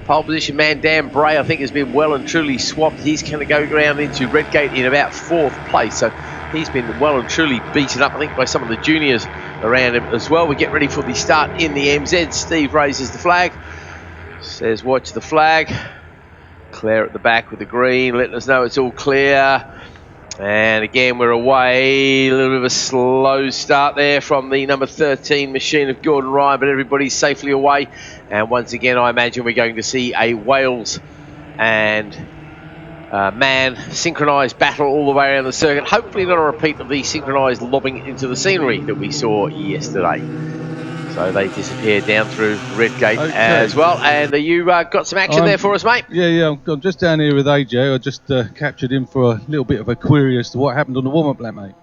Pole position man Dan Bray, I think, has been well and truly swapped. He's going to go ground into Redgate in about 4th place. So he's been well and truly beaten up, I think, by some of the juniors around him as well. We get ready for the start in the MZ. Steve raises the flag, says watch the flag. Claire at the back with the green, letting us know it's all clear. And again, we're away. A little bit of a slow start there from the number 13 machine of Gordon Ryan, but everybody's safely away. And once again, I imagine we're going to see a Wales and man synchronised battle all the way around the circuit. Hopefully not a repeat of the synchronised lobbing into the scenery that we saw yesterday. So they disappeared down through Redgate as well. And you got some action there for us, mate? Yeah. I'm just down here with AJ. I just captured him for a little bit of a query as to what happened on the warm-up lap, mate.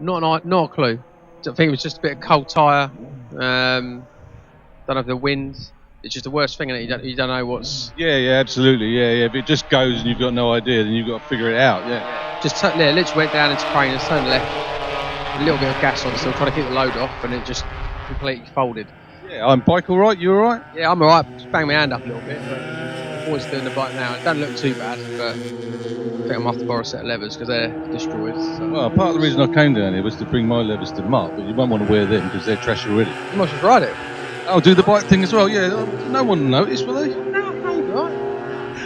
Not a clue. I think it was just a bit of cold tyre. Don't know if the winds. It's just the worst thing, and you don't know what's. Yeah, absolutely. Yeah. If it just goes and you've got no idea, then you've got to figure it out. Yeah. Just literally went down into Craners, turned left, a little bit of gas on, still trying to keep the load off, and it just completely folded. Yeah, I'm bike all right. You all right? Yeah, I'm all right. Just bang my hand up a little bit, but I'm always doing the bike now. It doesn't look too bad, but I think I'm off to borrow a set of levers because they're destroyed. So. Well, part of the reason I came down here was to bring my levers to Mark, but you won't want to wear them because they're trash already. You must just ride it. I'll do the bike thing as well. Yeah, no one will notice, will they? No, you're right.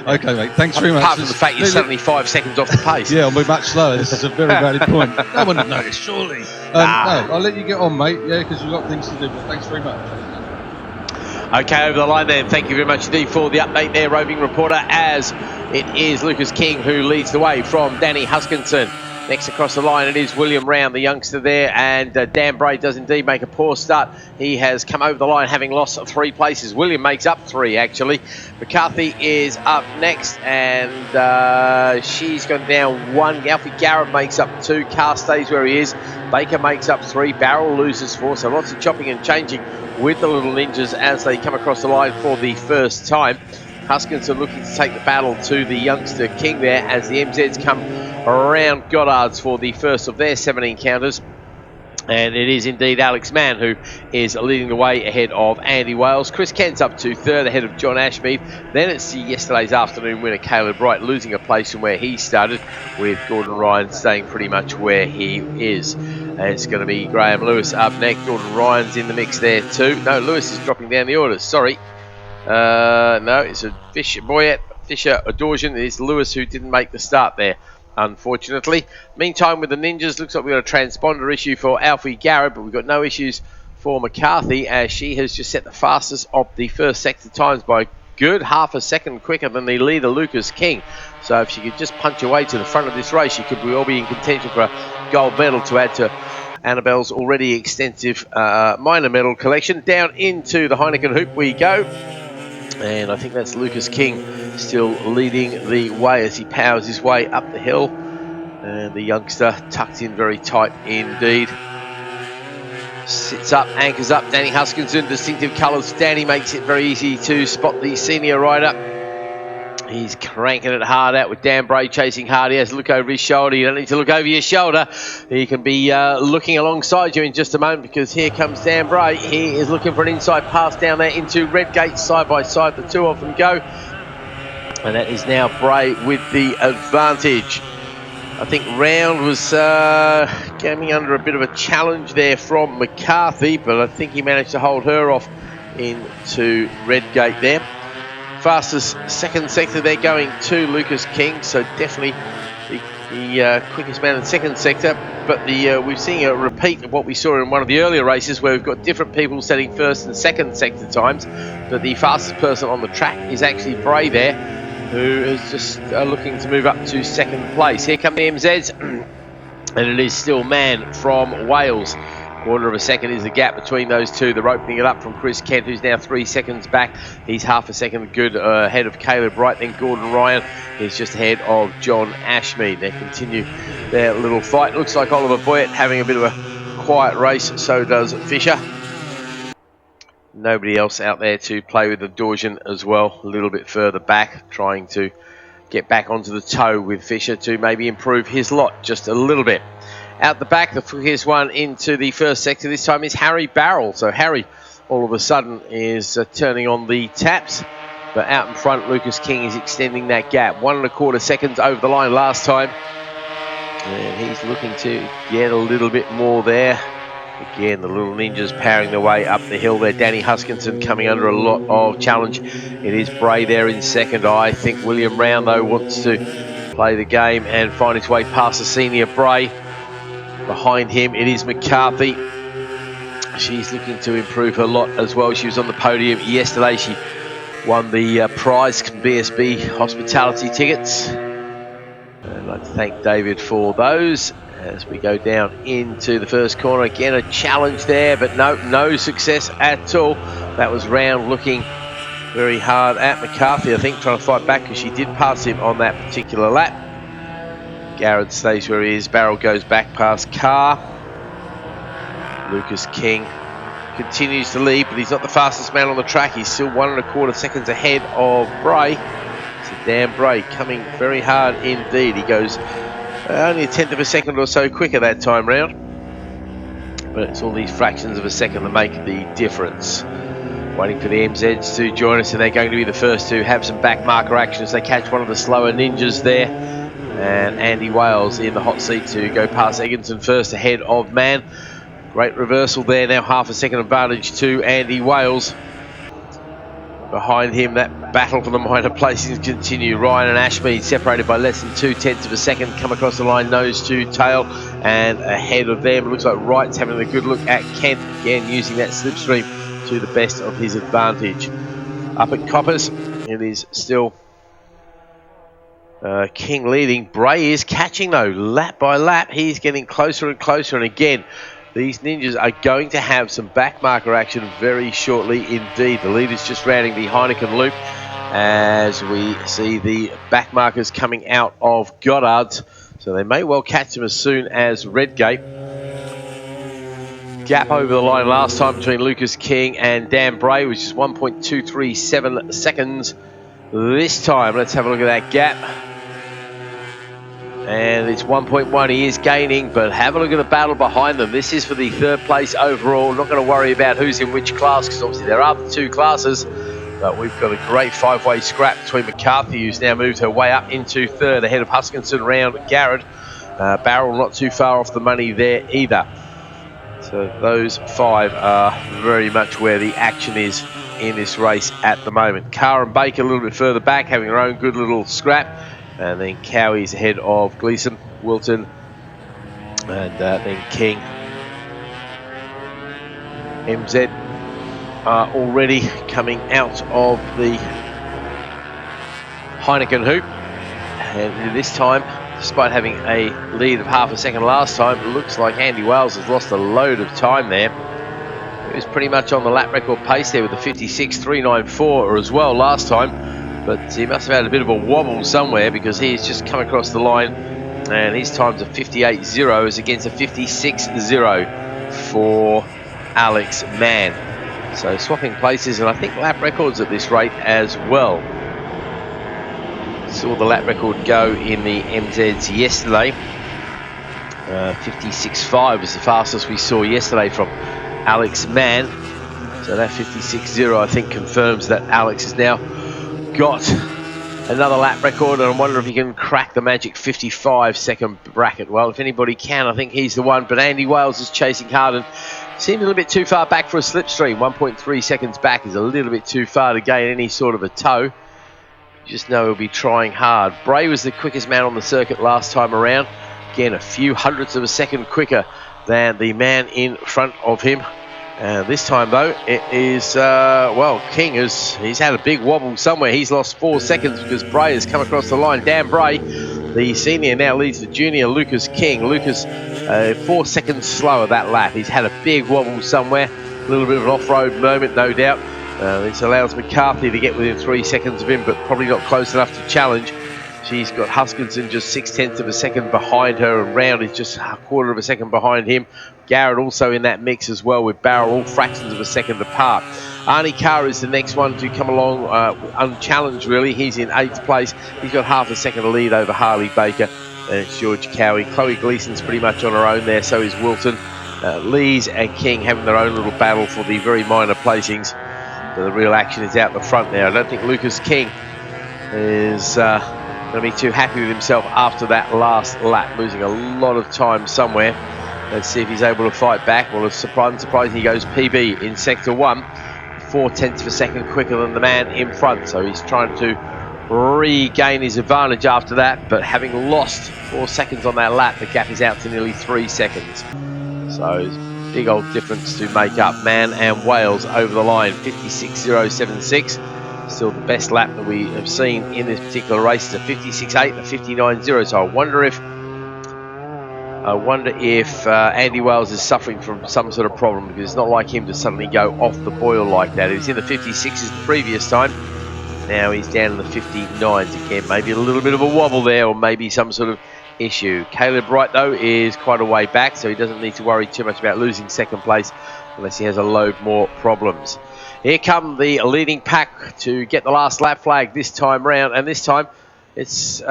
Okay, mate. Thanks very much. Apart from the fact you're suddenly 5 seconds off the pace. Yeah, I'll be much slower. This is a very valid point. No one will notice, surely. No, I'll let you get on, mate. Yeah, because we've got things to do. But thanks very much. Okay, over the line then. Thank you very much indeed for the update there, roving reporter, as it is Lucas King who leads the way from Danny Huskinson. Next across the line, it is William Round, the youngster there, and Dan Bray does indeed make a poor start. He has come over the line having lost 3 places. William makes up 3, actually. McCarthy is up next, and she's gone down 1. Alfie Garrett makes up 2. Carr stays where he is. Baker makes up 3. Barrel loses 4, so lots of chopping and changing with the little ninjas as they come across the line for the first time. Huskinson looking to take the battle to the youngster King there as the MZs come around Goddard's for the first of their 7 encounters. And it is indeed Alex Mann who is leading the way ahead of Andy Wales. Chris Kent's up to 3rd ahead of John Ashmead. Then it's yesterday's afternoon winner Caleb Wright losing a place from where he started, with Gordon Ryan staying pretty much where he is. And it's going to be Graham Lewis up next. Gordon Ryan's in the mix there too. No, Lewis is dropping down the orders. Sorry. No, it's a Fisher, Adorjan. It's Lewis who didn't make the start there, unfortunately. Meantime, with the ninjas, looks like we've got a transponder issue for Alfie Garrett, but we've got no issues for McCarthy, as she has just set the fastest of the first sector times by a good half a second quicker than the leader, Lucas King. So if she could just punch away to the front of this race, she could all be in contention for a gold medal to add to Annabelle's already extensive minor medal collection. Down into the Heineken Hoop we go. And I think that's Lucas King still leading the way as he powers his way up the hill. And the youngster tucked in very tight indeed. Sits up, anchors up. Danny Huskinson, distinctive colours. Danny makes it very easy to spot the senior rider. He's cranking it hard out with Dan Bray chasing hard. He has to look over his shoulder. You don't need to look over your shoulder. He can be looking alongside you in just a moment, because here comes Dan Bray. He is looking for an inside pass down there into Redgate, side by side. The two of them go. And that is now Bray with the advantage. I think Round was coming under a bit of a challenge there from McCarthy, but I think he managed to hold her off into Redgate there. Fastest second sector they're going to Lucas King, so definitely the quickest man in the second sector. But we've seen a repeat of what we saw in one of the earlier races, where we've got different people setting first and second sector times, but the fastest person on the track is actually Bray there, who is just looking to move up to second place. Here come the MZs, and it is still Man from Wales. Quarter of a second is the gap between those two. They're opening it up from Chris Kent, who's now 3 seconds back. He's half a second good ahead of Caleb Wright. Then Gordon Ryan is just ahead of John Ashmead. They continue their little fight. Looks like Oliver Boyett having a bit of a quiet race. So does Fisher. Nobody else out there to play with the Dorjan as well. A little bit further back, trying to get back onto the toe with Fisher to maybe improve his lot just a little bit. Out the back, the quickest one into the first sector this time is Harry Barrell. So Harry, all of a sudden, is turning on the taps. But out in front, Lucas King is extending that gap. 1 1/4 seconds over the line last time. And he's looking to get a little bit more there. Again, the little ninjas powering their way up the hill there. Danny Huskinson coming under a lot of challenge. It is Bray there in second. I think William Round, though, wants to play the game and find his way past the senior Bray. Behind him, it is McCarthy. She's looking to improve her lot as well. She was on the podium yesterday. She won the prize BSB hospitality tickets. I'd like to thank David for those. As we go down into the first corner, again a challenge there, but no success at all. That was Round looking very hard at McCarthy, I think, trying to fight back, because she did pass him on that particular lap. Garrett stays where he is. Barrel goes back past Carr. Lucas King continues to lead, but he's not the fastest man on the track. He's still 1 1/4 seconds ahead of Bray. So Dan Bray coming very hard indeed. He goes only a 1/10 of a second or so quicker that time round. But it's all these fractions of a second that make the difference. Waiting for the MZs to join us, and they're going to be the first to have some back marker action as they catch one of the slower ninjas there. And Andy Wales in the hot seat to go past Egginson first ahead of Mann. Great reversal there, now 1/2 a second advantage to Andy Wales. Behind him, that battle for the minor placings continue. Ryan and Ashmead separated by less than 2/10 of a second, come across the line nose to tail, and ahead of them, it looks like Wright's having a good look at Kent, again using that slipstream to the best of his advantage. Up at Coppers, it is still King leading. Bray is catching though, lap by lap. He's getting closer and closer, and again, these ninjas are going to have some back marker action very shortly indeed. The lead is just rounding the Heineken loop as we see the back markers coming out of Goddard's. So they may well catch them as soon as Redgate. Gap over the line last time between Lucas King and Dan Bray, which is 1.237 seconds. This time, let's have a look at that gap. And it's 1.1, he is gaining, but have a look at the battle behind them. This is for the 3rd place overall. Not going to worry about who's in which class, because obviously there are the 2 classes, but we've got a great 5-way scrap between McCarthy, who's now moved her way up into 3rd, ahead of Huskinson, Round, Garrett. Barrel not too far off the money there either. So those 5 are very much where the action is in this race at the moment. Carr and Baker a little bit further back, having their own good little scrap. And then Cowie's ahead of Gleeson, Wilton, and then King. MZ are already coming out of the Heineken hoop. And this time, despite having a lead of 1/2 a second last time, it looks like Andy Wales has lost a load of time there. He was pretty much on the lap record pace there with the 56.394 as well last time. But he must have had a bit of a wobble somewhere, because he's just come across the line and his time's a 58.0 is against a 56.0 for Alex Mann. So swapping places, and I think lap records at this rate as well. Saw the lap record go in the MZs yesterday. 56.5 was the fastest we saw yesterday from Alex Mann. So that 56.0 I think confirms that Alex has now got another lap record, and I wonder if he can crack the magic 55-second bracket. Well, if anybody can, I think he's the one. But Andy Wales is chasing hard and seems a little bit too far back for a slipstream. 1.3 seconds back is a little bit too far to gain any sort of a tow. You just know he'll be trying hard. Bray was the quickest man on the circuit last time around. Again, a few hundredths of a second quicker than the man in front of him. This time, though, it is, well, King he's had a big wobble somewhere. He's lost 4 seconds because Bray has come across the line. Dan Bray, the senior, now leads the junior Lucas King. Lucas, 4 seconds slower that lap. He's had a big wobble somewhere. A little bit of an off-road moment, no doubt. This allows McCarthy to get within 3 seconds of him, but probably not close enough to challenge. She's got Huskinson just 0.6 of a second behind her, and Round is just 1/4 of a second behind him. Garrett also in that mix as well, with Barrel all fractions of a second apart. Arnie Carr is the next one to come along unchallenged, really. He's in 8th place. He's got 1/2 a second lead over Harley Baker, and it's George Cowie. Chloe Gleason's pretty much on her own there, so is Wilton. Lees and King having their own little battle for the very minor placings. But the real action is out the front there. I don't think Lucas King is going to be too happy with himself after that last lap, losing a lot of time somewhere. Let's see if he's able to fight back. Well, unsurprising, he goes PB in sector 1, 0.4 of a second quicker than the man in front. So he's trying to regain his advantage after that, but having lost 4 seconds on that lap, the gap is out to nearly 3 seconds. So it's a big old difference to make up. Man and Wales over the line, 56.076. Still the best lap that we have seen in this particular race. It's a 56.8, a 59.0. So I wonder if Andy Wales is suffering from some sort of problem, because it's not like him to suddenly go off the boil like that. He was in the 56s the previous time. Now he's down in the 59s again. Maybe a little bit of a wobble there, or maybe some sort of issue. Caleb Wright, though, is quite a way back, so he doesn't need to worry too much about losing second place unless he has a load more problems. Here come the leading pack to get the last lap flag this time round, and this time it's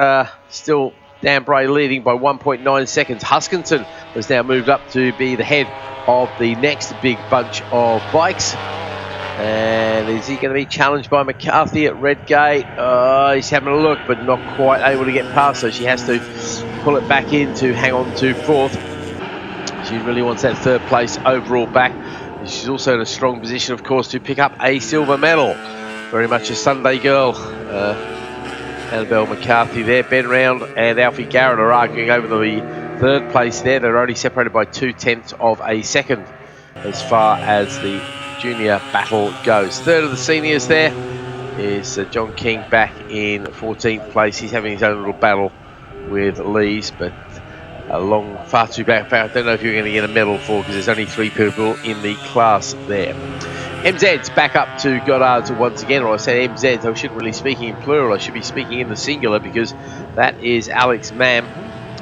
still Dan Bray leading by 1.9 seconds. Huskinson has now moved up to be the head of the next big bunch of bikes. And is he going to be challenged by McCarthy at Redgate? He's having a look, but not quite able to get past, so she has to pull it back in to hang on to fourth. She really wants that third place overall back. She's also in a strong position, of course, to pick up a silver medal. Very much a Sunday girl. Annabelle McCarthy there. Ben Round and Alfie Garrett are arguing over the third place there. They're only separated by 0.2 of a second as far as the junior battle goes. Third of the seniors there is John King back in 14th place. He's having his own little battle with Lees, but far too back. I don't know if you're going to get a medal for, because there's only 3 people in the class there. MZ's back up to Goddard's once again, or I said MZ's, I shouldn't really be speaking in plural, I should be speaking in the singular, because that is Alex Mann,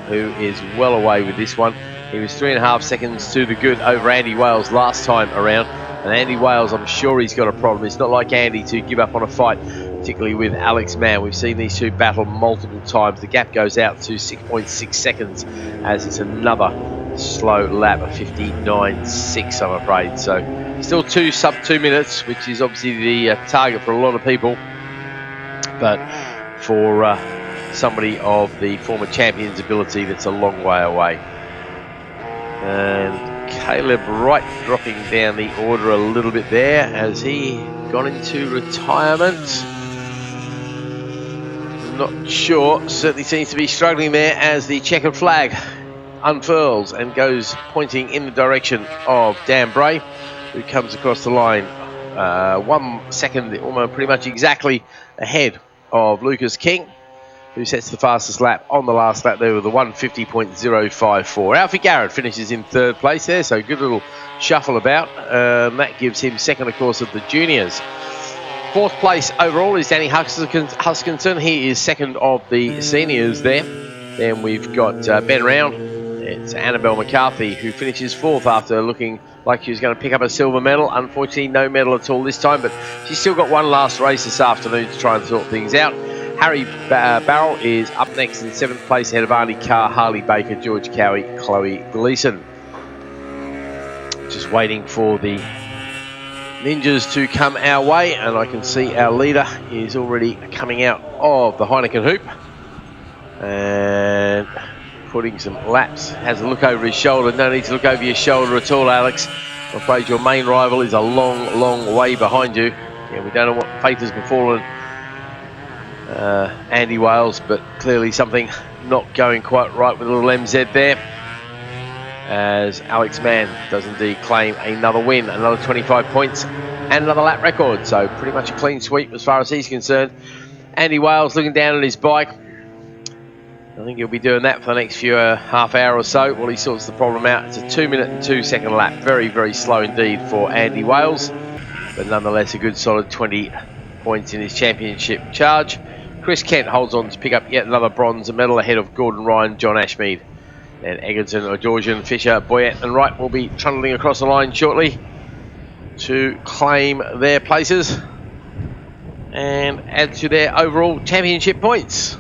who is well away with this one. He was 3.5 seconds to the good over Andy Wales last time around, and Andy Wales, I'm sure he's got a problem. It's not like Andy to give up on a fight, particularly with Alex Mann. We've seen these two battle multiple times. The gap goes out to 6.6 seconds as it's another slow lap of 59.6, I'm afraid. So still sub 2 minutes, which is obviously the target for a lot of people, but for somebody of the former champion's ability, that's a long way away. And Caleb Wright dropping down the order a little bit there. Has he gone into retirement? Not sure. Certainly seems to be struggling there as the checkered flag unfurls and goes pointing in the direction of Dan Bray, who comes across the line 1 second, almost pretty much exactly ahead of Lucas King, who sets the fastest lap on the last lap there with a 1:50.054. Alfie Garrett finishes in third place there, so good little shuffle about. That gives him second, of course, of the juniors. Fourth place overall is Danny Huskinson. He is second of the seniors there. Then we've got Ben Round. It's Annabelle McCarthy who finishes fourth after looking like she was going to pick up a silver medal. Unfortunately, no medal at all this time, but she's still got one last race this afternoon to try and sort things out. Harry Barrell is up next in 7th place ahead of Arnie Carr, Harley Baker, George Cowie, Chloe Gleason. Just waiting for the Ninjas to come our way, and I can see our leader is already coming out of the Heineken hoop and putting some laps. Has a look over his shoulder. No need to look over your shoulder at all, Alex. I'm afraid your main rival is a long, long way behind you. Yeah, we don't know what fate has befallen Andy Wales, but clearly something not going quite right with little MZ there, as Alex Mann does indeed claim another win, another 25 points and another lap record. So pretty much a clean sweep as far as he's concerned. Andy Wales looking down at his bike. I think he'll be doing that for the next few half hour or so while he sorts the problem out. It's a 2 minute and 2 second lap. Very, very slow indeed for Andy Wales, but nonetheless a good solid 20 points in his championship charge. Chris Kent holds on to pick up yet another bronze medal ahead of Gordon Ryan, John Ashmead. And Eggerton, O'Georgian, Fisher, Boyette and Wright will be trundling across the line shortly to claim their places and add to their overall championship points.